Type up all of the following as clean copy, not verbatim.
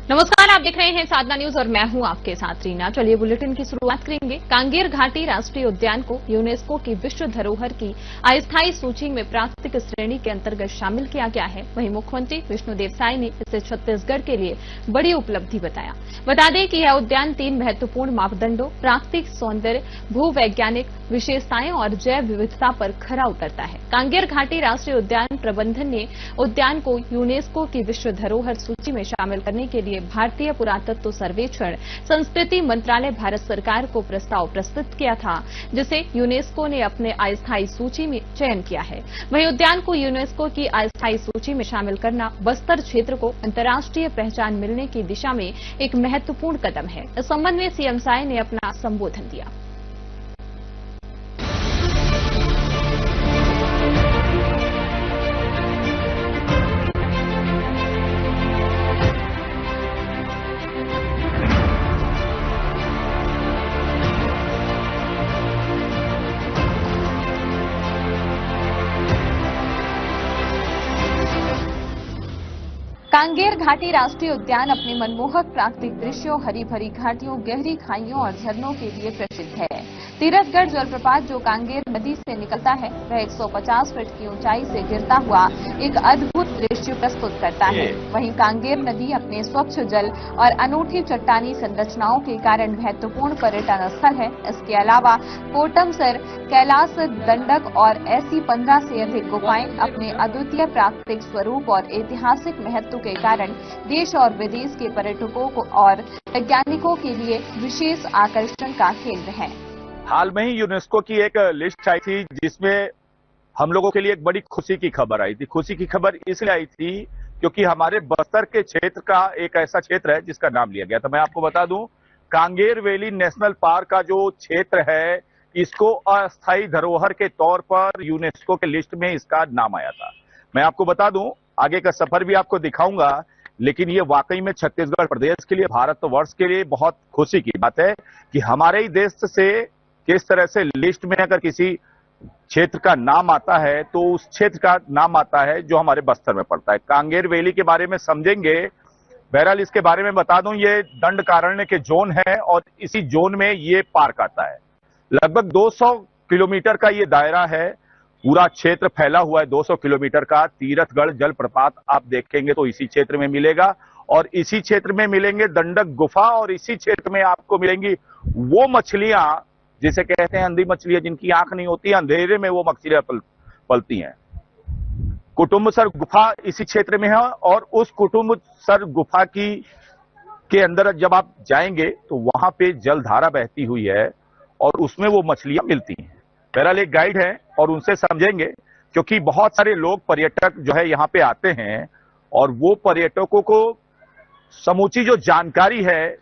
नमस्कार, आप देख रहे हैं साधना न्यूज और मैं हूं आपके साथ रीना। चलिए बुलेटिन की शुरुआत करेंगे। कांगेर घाटी राष्ट्रीय उद्यान को यूनेस्को की विश्व धरोहर की अस्थायी सूची में प्राथमिक श्रेणी के अंतर्गत शामिल किया गया है। वहीं मुख्यमंत्री विष्णुदेव साय ने इसे छत्तीसगढ़ के लिए बड़ी उपलब्धि बताया। बता दें कि यह उद्यान 3 महत्वपूर्ण मापदंडों प्राकृतिक सौंदर्य, भूवैज्ञानिक विशेषताएं और जैव विविधता पर खरा उतरता है। कांगेर घाटी राष्ट्रीय उद्यान प्रबंधन ने उद्यान को यूनेस्को की विश्व धरोहर सूची में शामिल करने के लिए भारतीय पुरातत्व सर्वेक्षण संस्कृति मंत्रालय भारत सरकार को प्रस्ताव प्रस्तुत किया था, जिसे यूनेस्को ने अपने अस्थायी सूची में चयन किया है। वहीं उद्यान को यूनेस्को की अस्थायी सूची में शामिल करना बस्तर क्षेत्र को अंतर्राष्ट्रीय पहचान मिलने की दिशा में एक महत्वपूर्ण कदम है। इस संबंध में सीएम साय ने अपना संबोधन दिया। कांगेर घाटी राष्ट्रीय उद्यान अपने मनमोहक प्राकृतिक दृश्यों, हरी भरी घाटियों, गहरी खाइयों और झरनों के लिए प्रसिद्ध है। तीरथगढ़ जलप्रपात जो कांगेर नदी से निकलता है, वह 150 फीट की ऊंचाई से गिरता हुआ एक अद्भुत दृश्य प्रस्तुत करता है। वहीं कांगेर नदी अपने स्वच्छ जल और अनूठी चट्टानी संरचनाओं के कारण महत्वपूर्ण पर्यटन स्थल है। इसके अलावा कोटमसर, कैलाश दंडक और ऐसी 15 से अधिक गुफाएं अपने अद्वितीय प्राकृतिक स्वरूप और ऐतिहासिक महत्व के कारण देश और विदेश के पर्यटकों को और वैज्ञानिकों के लिए विशेष आकर्षण का केंद्र है। हाल में ही यूनेस्को की एक लिस्ट आई थी, जिसमें हम लोगों के लिए एक बड़ी खुशी की खबर आई थी। खुशी की खबर इसलिए आई थी क्योंकि हमारे बस्तर के क्षेत्र का एक ऐसा क्षेत्र है जिसका नाम लिया गया था। मैं आपको बता दूं, कांगेर वैली नेशनल पार्क का जो क्षेत्र है, इसको अस्थायी धरोहर के तौर पर यूनेस्को के लिस्ट में इसका नाम आया था। मैं आपको बता दूं, आगे का सफर भी आपको दिखाऊंगा, लेकिन ये वाकई में छत्तीसगढ़ प्रदेश के लिए, भारतवर्ष के लिए बहुत खुशी की बात है कि हमारे ही देश से किस तरह से लिस्ट में अगर किसी क्षेत्र का नाम आता है तो उस क्षेत्र का नाम आता है जो हमारे बस्तर में पड़ता है। कांगेर वैली के बारे में समझेंगे। बहरहाल इसके बारे में बता दूं, ये दंडकारण्य के जोन है और इसी जोन में ये पार्क आता है। लगभग 200 किलोमीटर का ये दायरा है, पूरा क्षेत्र फैला हुआ है 200 किलोमीटर का। तीरथगढ़ जलप्रपात आप देखेंगे तो इसी क्षेत्र में मिलेगा और इसी क्षेत्र में मिलेंगे दंडक गुफा, और इसी क्षेत्र में आपको मिलेंगी वो मछलियां जिसे कहते हैं अंधी मछलियां, जिनकी आंख नहीं होती, अंधेरे में वो मछलियां पलती हैं। कुटुम्बसर गुफा इसी क्षेत्र में है और उस कुटुम्बसर गुफा के अंदर जब आप जाएंगे तो वहां पे जलधारा बहती हुई है और उसमें वो मछलियां मिलती हैं। बहरहाल एक गाइड है और उनसे समझेंगे, क्योंकि बहुत सारे लोग, पर्यटक जो है यहाँ पे आते हैं और वो पर्यटकों को समूची जो जानकारी है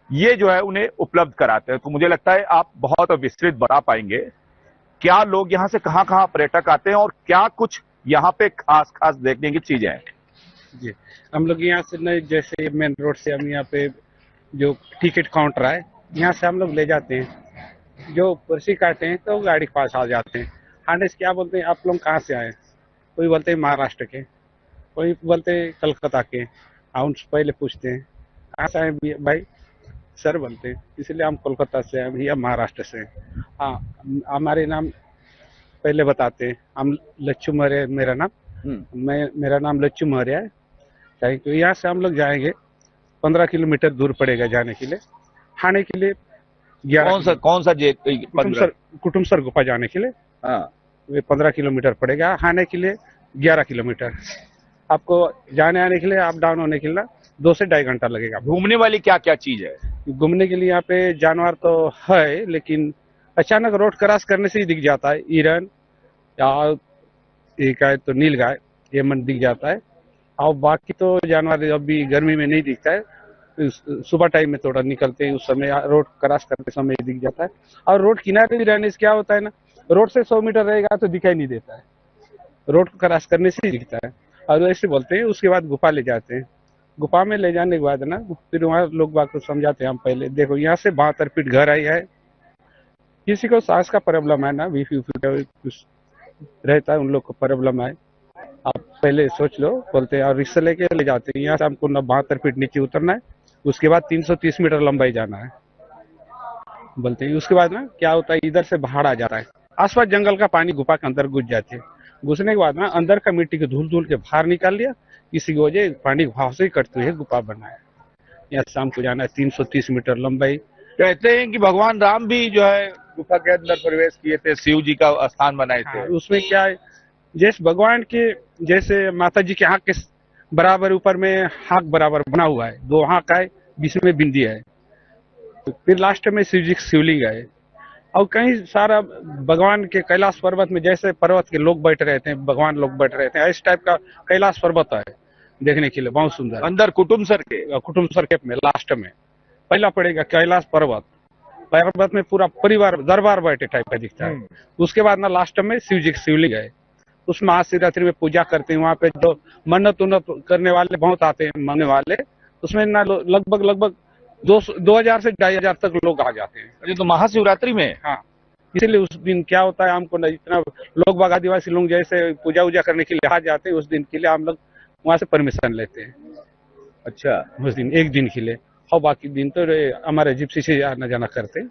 ये जो है उन्हें उपलब्ध कराते हैं। तो मुझे लगता है आप बहुत विस्तृत बता पाएंगे क्या लोग यहाँ से कहाँ पर्यटक आते हैं और क्या कुछ यहाँ पे खास देखने की चीजें हैं। जी, हम लोग यहाँ से नहीं, जैसे मेन रोड से हम यहाँ पे जो टिकट काउंटर है, यहाँ से हम लोग ले जाते हैं। जो पर्ची काटते हैं तो गाड़ी के पास आ जाते हैं। आने से क्या बोलते हैं, आप लोग कहाँ से आए? कोई बोलते हैं महाराष्ट्र के, कोई बोलते हैं कलकत्ता के। उनसे पहले पूछते हैं कहाँ से आए भाई? सर बोलते हैं, इसलिए हम कोलकाता से हैं या महाराष्ट्र से। हाँ, हमारे नाम पहले बताते हैं। हम लच्छू मौर्य मेरा नाम, मेरा नाम लच्छू मौर्य है। Thank you. यहाँ से हम लोग जाएंगे, 15 किलोमीटर दूर पड़ेगा जाने के लिए। खाने के लिए कौन सा कुटुम्बसर गुफा जाने के लिए वे 15 किलोमीटर पड़ेगा। खाने के लिए 11 किलोमीटर। आपको जाने आने के लिए, अप डाउन होने के लिए 2 से 2.5 घंटा लगेगा। घूमने वाली क्या क्या चीज है? घूमने के लिए यहाँ पे जानवर तो है, लेकिन अचानक रोड क्रॉस करने से ही दिख जाता है हिरन या एक है तो नील गाय, ये मन दिख जाता है। और बाकी तो जानवर अभी गर्मी में नहीं दिखता है, सुबह टाइम में थोड़ा निकलते हैं, उस समय रोड क्रॉस करते समय दिख जाता है। और रोड किनारे भी रहने से क्या होता है ना, रोड से 100 मीटर रहेगा तो दिखाई नहीं देता है, रोड क्रॉस करने से ही दिखता है। और ऐसे बोलते हैं। उसके बाद गुफा ले जाते हैं। गुफा में ले जाने के बाद ना फिर वहाँ लोग बात को समझाते हैं। हम पहले देखो, यहाँ से 72 फीट घर आई है। किसी को सांस का प्रॉब्लम है ना, बीपी कुछ रहता है, उन लोग को प्रॉब्लम है। आप पहले सोच लो, बोलते हैं और रिक्शा लेके ले जाते हैं। यहाँ से हमको 72 फीट नीचे उतरना है, उसके बाद 330 मीटर लंबाई जाना है बोलते हैं। उसके बाद ना क्या होता है, इधर से बाहर आ जाता है, आसपास जंगल का पानी गुफा के अंदर घुस जाते हैं। घुसने के बाद ना अंदर का मिट्टी को धूल धूल के बाहर निकाल लिया, इसी की वजह पानी गुफा से कटते हुए गुफा बना है। यहाँ शाम को जाना है, 330 मीटर लंबाई। कहते हैं कि भगवान राम भी जो है गुफा के अंदर प्रवेश किए थे, शिव जी का स्थान बनाए थे। उसमें क्या है, जैसे भगवान के जैसे माता जी के आंख के बराबर ऊपर में हाथ बराबर बना हुआ है, 2 आंख है, बीच में बिंदी है। फिर लास्ट में शिव जी शिवलिंग है। और कहीं सारा भगवान के कैलाश पर्वत में जैसे पर्वत के लोग बैठ रहे थे, भगवान लोग बैठ रहे थे, इस टाइप का कैलाश पर्वत है देखने के लिए, बहुत सुंदर। अंदर कुटुम्ब सर के में लास्ट में पहला पड़ेगा कैलाश पर्वत। पर्वत में पूरा परिवार दरबार बैठे टाइप का दिखता है। उसके बाद ना लास्ट में शिव जी की शिवलिंग है, उसमें महाशिवरात्रि में पूजा करते हैं। वहाँ पे जो मन्नत उन्नत करने वाले बहुत आते हैं, मांगने वाले, उसमें ना लगभग 2000 से 2500 तक लोग आ जाते हैं। ये तो महाशिवरात्रि में। हाँ, इसलिए उस दिन क्या होता है, हमको न इतना लोग बाग आदिवासी लोग जैसे पूजा वूजा करने के लिए आ जाते हैं, उस दिन के लिए हम लोग वहाँ से परमिशन लेते हैं। अच्छा, उस दिन एक दिन के लिए, और बाकी दिन तो हमारे जिप्सी से आना जाना करते हैं।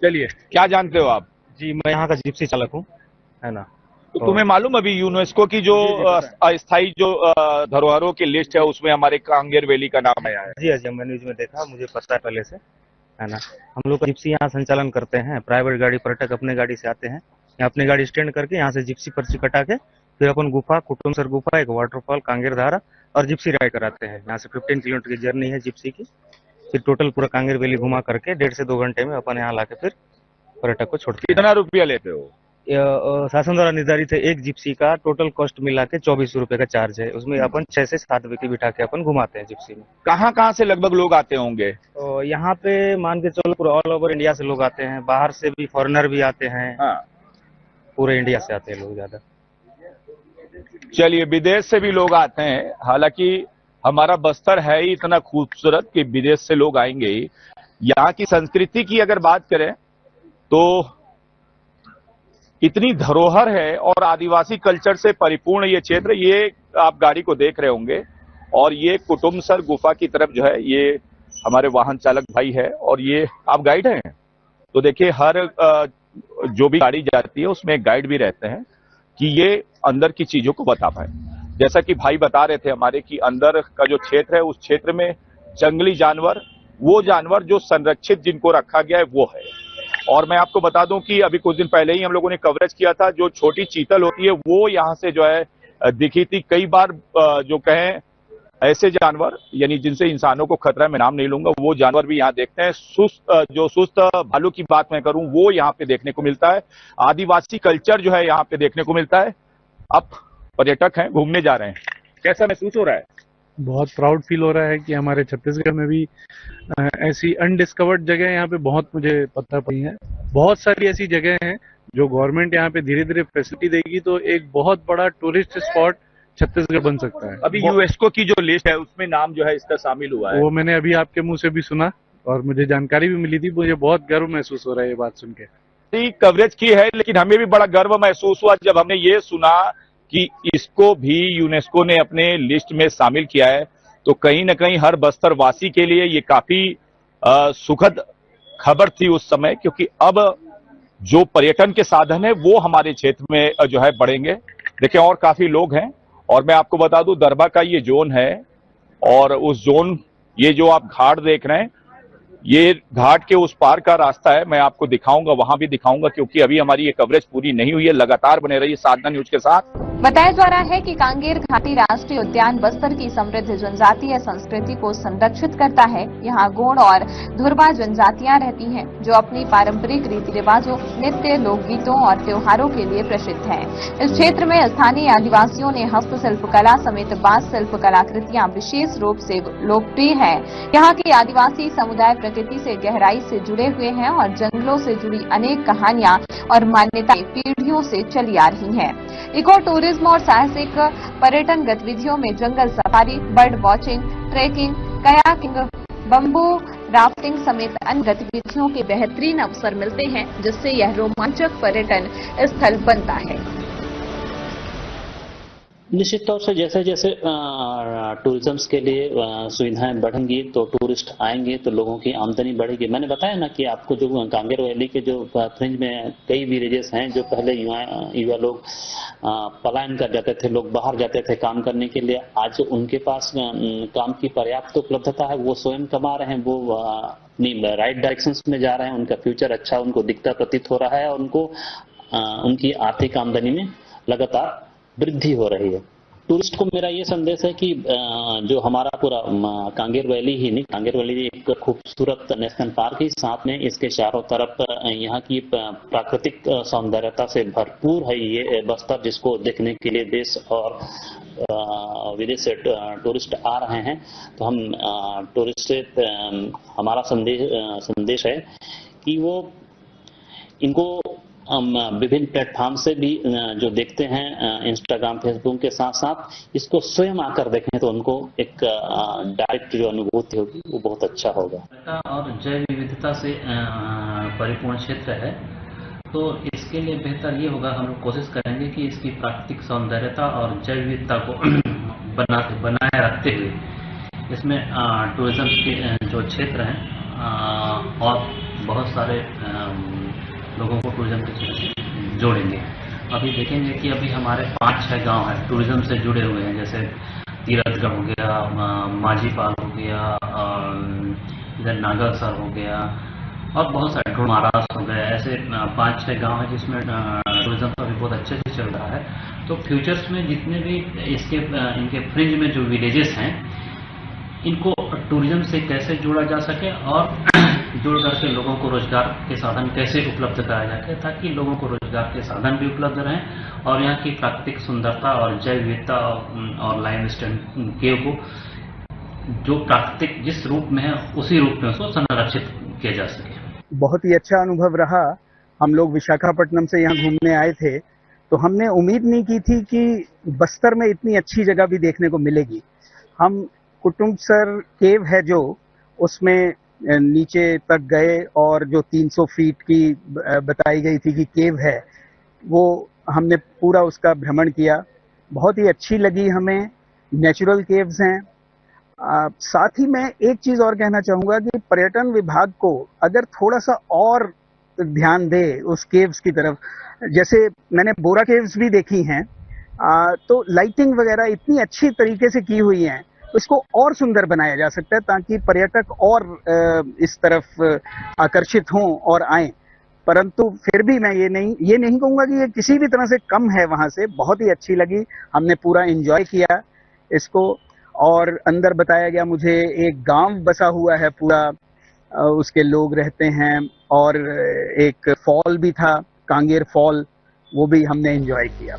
चलिए, क्या जानते हो आप? जी, मैं यहाँ का जिप्सी चालक हूँ, है ना। तो तुम्हें मालूम अभी यूनेस्को की जो अस्थायी जो धरोहरों की लिस्ट है, उसमें हमारे कांगेर वैली का नाम आया है? जी हाँ, मैंने न्यूज में देखा, मुझे पता है पहले से, है ना। हम लोग जिप्सी यहाँ संचालन करते हैं, प्राइवेट गाड़ी पर्यटक अपने गाड़ी से आते हैं, यहाँ अपनी गाड़ी स्टैंड करके यहाँ से जिप्सी पर्ची कटा के फिर अपन गुफा, कुटुम्बसर गुफा, एक वाटरफॉल, कांगेर धारा और जिप्सी राइड कराते हैं। यहाँ से 15 किलोमीटर की जर्नी है जिप्सी की। फिर टोटल पूरा कांगेर वैली घुमा करके 1.5 से 2 घंटे में अपन यहाँ लाके फिर पर्यटक को छोड़ते हैं। कितना रुपया लेते हो? शासन द्वारा निर्धारित है, एक जिप्सी का टोटल कॉस्ट मिला के 2400 रुपए का चार्ज है। उसमें अपन 6 से 7 व्यक्ति बिठा के अपन घुमाते हैं जिप्सी में। कहाँ से लगभग लोग आते होंगे? तो यहाँ पे मान के चलो पूरा ऑल ओवर इंडिया से लोग आते हैं, बाहर से भी फॉरेनर भी आते हैं। हाँ, पूरे इंडिया से आते हैं लोग ज्यादा। चलिए, विदेश से भी लोग आते हैं। हालांकि हमारा बस्तर है ही इतना खूबसूरत कि विदेश से लोग आएंगे ही। यहाँ की संस्कृति की अगर बात करें तो इतनी धरोहर है और आदिवासी कल्चर से परिपूर्ण ये क्षेत्र। ये आप गाड़ी को देख रहे होंगे और ये कुटुम्बसर गुफा की तरफ जो है, ये हमारे वाहन चालक भाई है और ये आप गाइड हैं। तो देखिए, हर जो भी गाड़ी जाती है उसमें एक गाइड भी रहते हैं कि ये अंदर की चीजों को बता पाए। जैसा कि भाई बता रहे थे हमारे कि अंदर का जो क्षेत्र है, उस क्षेत्र में जंगली जानवर, वो जानवर जो संरक्षित जिनको रखा गया है वो है। और मैं आपको बता दूं कि अभी कुछ दिन पहले ही हम लोगों ने कवरेज किया था, जो छोटी चीतल होती है वो यहाँ से जो है दिखी थी। कई बार जो कहें ऐसे जानवर, यानी जिनसे इंसानों को खतरा है, मैं नाम नहीं लूंगा, वो जानवर भी यहाँ देखते हैं। सुस्त भालू की बात मैं करूं, वो यहाँ पे देखने को मिलता है। आदिवासी कल्चर जो है यहाँ पे देखने को मिलता है। अब पर्यटक हैं, घूमने जा रहे हैं, कैसा महसूस हो रहा है? बहुत प्राउड फील हो रहा है कि हमारे छत्तीसगढ़ में भी ऐसी अनडिस्कवर्ड जगह यहाँ पे बहुत मुझे पता पड़ी है। बहुत सारी ऐसी जगह हैं जो गवर्नमेंट यहाँ पे धीरे धीरे फैसिलिटी देगी तो एक बहुत बड़ा टूरिस्ट स्पॉट छत्तीसगढ़ बन सकता है। अभी यूनेस्को की जो लिस्ट है उसमें नाम जो है इसका शामिल हुआ है। वो मैंने अभी आपके मुंह से भी सुना और मुझे जानकारी भी मिली थी। मुझे बहुत गर्व महसूस हो रहा है ये बात सुन के। कवरेज की है, लेकिन हमें भी बड़ा गर्व महसूस हुआ जब हमने ये सुना कि इसको भी यूनेस्को ने अपने लिस्ट में शामिल किया है। तो कहीं ना कहीं हर बस्तर वासी के लिए ये काफी सुखद खबर थी उस समय, क्योंकि अब जो पर्यटन के साधन है वो हमारे क्षेत्र में जो है बढ़ेंगे। देखिए, और काफी लोग हैं। और मैं आपको बता दूं, दरबा का ये जोन है और उस जोन, ये जो आप घाट देख रहे हैं, ये घाट के उस पार का रास्ता है। मैं आपको दिखाऊंगा, वहां भी दिखाऊंगा, क्योंकि अभी हमारी ये कवरेज पूरी नहीं हुई है। लगातार बने रहिए साधना न्यूज के साथ। बताया जा रहा है कि कांगेर घाटी राष्ट्रीय उद्यान बस्तर की समृद्ध जनजातीय संस्कृति को संरक्षित करता है। यहाँ गोंड और धुरबा जनजातियां रहती हैं, जो अपनी पारंपरिक रीति रिवाजों, नृत्य, लोकगीतों और त्योहारों के लिए प्रसिद्ध हैं। इस क्षेत्र में स्थानीय आदिवासियों ने हस्तशिल्प कला समेत बांस शिल्प कलाकृतियां विशेष रूप से लोकप्रिय है। यहाँ के आदिवासी समुदाय प्रकृति से गहराई से जुड़े हुए हैं और जंगलों से जुड़ी अनेक कहानियां और मान्यताएं पीढ़ियों से चली आ रही हैं। इको टूरिज्म और साहसिक पर्यटन गतिविधियों में जंगल safari, bird watching, trekking, kayaking, bamboo rafting समेत अन्य गतिविधियों के बेहतरीन अवसर मिलते हैं, जिससे यह रोमांचक पर्यटन स्थल बनता है। निश्चित तौर से जैसे जैसे टूरिज्म के लिए सुविधाएं बढ़ेंगी तो टूरिस्ट आएंगे तो लोगों की आमदनी बढ़ेगी। मैंने बताया ना कि आपको जो कांगेर वैली के जो फ्रिंज में कई विलेजेस हैं जो पहले युवा लोग पलायन कर जाते थे, लोग बाहर जाते थे काम करने के लिए, आज उनके पास काम की पर्याप्त उपलब्धता है, वो स्वयं कमा रहे हैं, वो अपनी राइट डायरेक्शंस में जा रहे हैं, उनका फ्यूचर अच्छा उनको दिखता प्रतीत हो रहा है और उनको उनकी आर्थिक आमदनी में लगातार वृद्धि हो रही है। टूरिस्ट को मेरा ये संदेश है कि जो हमारा पूरा कांगेर वैली ही नहीं, कांगेर वैली एक खूबसूरत नेशनल पार्क ही, साथ में इसके चारों तरफ यहाँ की प्राकृतिक सौंदर्यता से भरपूर है ये बस्तर, जिसको देखने के लिए देश और विदेश से टूरिस्ट आ रहे हैं। तो हम टूरिस्ट से हमारा संदेश है कि वो इनको विभिन्न प्लेटफॉर्म से भी जो देखते हैं इंस्टाग्राम फेसबुक के साथ साथ इसको स्वयं आकर देखें तो उनको एक डायरेक्ट जो अनुभूति होगी वो बहुत अच्छा होगा। और जैव विविधता से परिपूर्ण क्षेत्र है, तो इसके लिए बेहतर ये होगा, हम लोग कोशिश करेंगे कि इसकी प्राकृतिक सौंदर्यता और जैव विविधता को बनाए रखते हुए इसमें टूरिज्म के जो क्षेत्र हैं और बहुत सारे लोगों को टूरिज्म के क्षेत्र से जोड़ेंगे। अभी देखेंगे कि अभी हमारे 5-6 गांव हैं टूरिज्म से जुड़े हुए हैं, जैसे तीरथगढ़ हो गया, माझीपाल हो गया, इधर नागलसर हो गया और बहुत सारे महाराष्ट्र हो गया। ऐसे 5-6 गांव हैं जिसमें टूरिज्म का भी बहुत अच्छे से चल रहा है। तो फ्यूचर्स में जितने भी इनके फ्रिंज में जो विलेजेस हैं इनको टूरिज्म से कैसे जोड़ा जा सके और जोड़ करके लोगों को रोजगार के साधन कैसे उपलब्ध कराया जाए, ताकि लोगों को रोजगार के साधन भी उपलब्ध रहें और यहाँ की प्राकृतिक सुंदरता और जैव विविधता और लाइमस्टोन केव को जो प्राकृतिक जिस रूप में है उसी रूप में उसको संरक्षित किया जा सके। बहुत ही अच्छा अनुभव रहा। हम लोग विशाखापट्टनम से यहाँ घूमने आए थे तो हमने उम्मीद नहीं की थी कि बस्तर में इतनी अच्छी जगह भी देखने को मिलेगी। हम कुटुम्बसर केव है जो उसमें नीचे तक गए और जो 300 फीट की बताई गई थी कि केव है वो हमने पूरा उसका भ्रमण किया। बहुत ही अच्छी लगी हमें, नेचुरल केव्स हैं। साथ ही मैं एक चीज़ और कहना चाहूँगा कि पर्यटन विभाग को अगर थोड़ा सा और ध्यान दे उस केव्स की तरफ, जैसे मैंने बोरा केव्स भी देखी हैं, तो लाइटिंग वगैरह इतनी अच्छी तरीके से की हुई हैं, इसको और सुंदर बनाया जा सकता है ताकि पर्यटक और इस तरफ आकर्षित हों और आएं। परंतु फिर भी मैं ये नहीं कहूँगा कि ये किसी भी तरह से कम है वहाँ से। बहुत ही अच्छी लगी, हमने पूरा एंजॉय किया इसको। और अंदर बताया गया मुझे एक गांव बसा हुआ है पूरा, उसके लोग रहते हैं, और एक फॉल भी था, कांगेर फॉल, वो भी हमने एंजॉय किया।